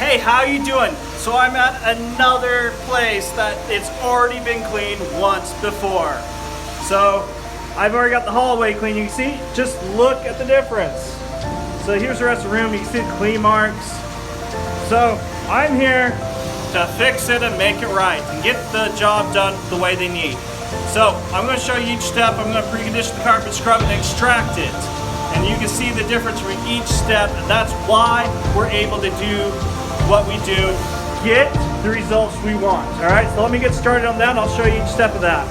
Hey, how you doing? So I'm at another place that it's already been cleaned once before. So I've already got the hallway clean. You can see, just look at the difference. So here's the rest of the room. You can see the clean marks. So I'm here to fix it and make it right and get the job done the way they need. So I'm going to show you each step. I'm going to precondition the carpet, scrub it, and extract it. And you can see the difference between each step, and that's why we're able to do what we do, get the results we want. All right, so let me get started on that. I'll show you each step of that.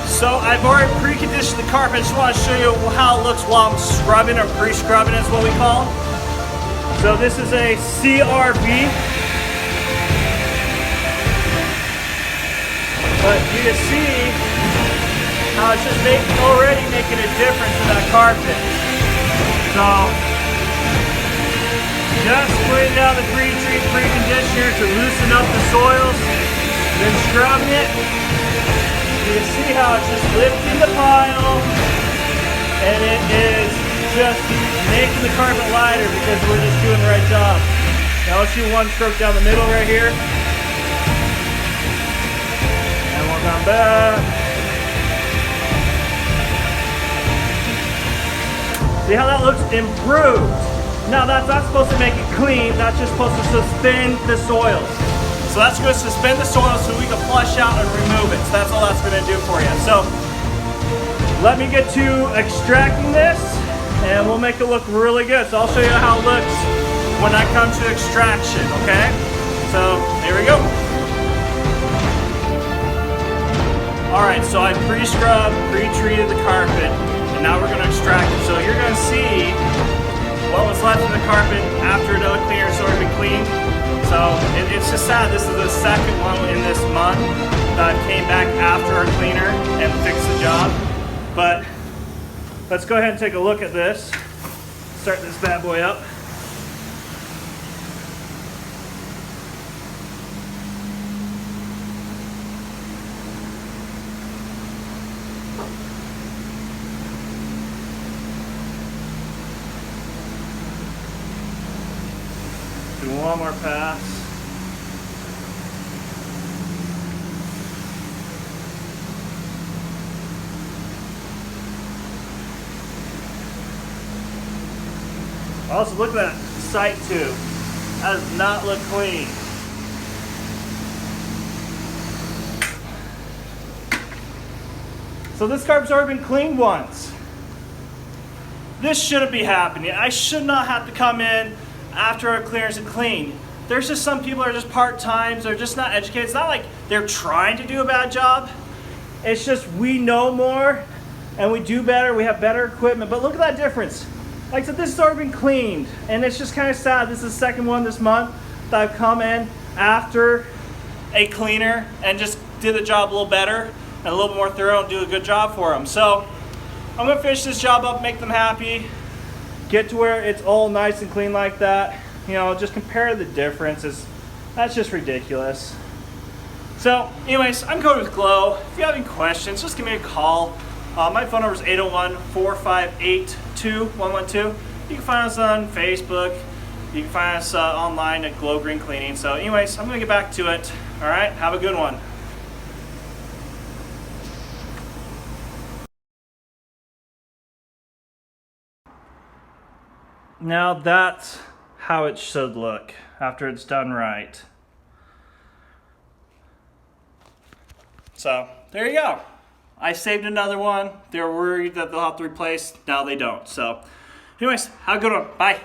So I've already preconditioned the carpet. I just want to show you how it looks while I'm scrubbing, or pre-scrubbing is what we call it. So this is a CRV. But you can see how it's just already making a difference in that carpet. So just putting down the pre-treat preconditioner to loosen up the soils, then scrubbing it. You can see how it's just lifting the pile, and it is just making the carpet lighter because we're just doing the right job. Now let's do one stroke down the middle right here. And we'll come back. See how that looks improved? Now that's not supposed to make it clean, that's just supposed to suspend the soils. So that's going to suspend the soils so we can flush out and remove it. So that's all that's going to do for you. So let me get to extracting this and we'll make it look really good. So I'll show you how it looks when I come to extraction, okay? So here we go. Alright, so I pre-scrubbed, pre-treated the carpet, and now we're going to extract it. So you're going to see what was left in the carpet after another cleaner has already been cleaned. So it's just sad. This is the second one in this month that I came back after our cleaner and fixed the job. But let's go ahead and take a look at this. Start this bad boy up. Do one more pass. Also, look at that sight tube. That does not look clean. So this carpet's already been cleaned once. This shouldn't be happening. I should not have to come in after our cleaners are clean. There's just some people that are just part-time, they're just not educated. It's not like they're trying to do a bad job. It's just we know more and we do better, we have better equipment. But look at that difference. Like I said, this has already been cleaned, and it's just kind of sad. This is the second one this month that I've come in after a cleaner and just did the job a little better and a little bit more thorough and do a good job for them. So I'm gonna finish this job up, make them happy, get to where it's all nice and clean like that. You know, just compare the differences. That's just ridiculous. So anyways, I'm Cody with Glow. If you have any questions, just give me a call. My phone number is 801-458-2112. You can find us on Facebook. You can find us online at Glow Green Cleaning. So anyways, I'm gonna get back to it. All right, have a good one. Now that's how it should look after it's done right. So there you go. I saved another one. They were worried that they'll have to replace. Now they don't. So anyways, have a good one. Bye.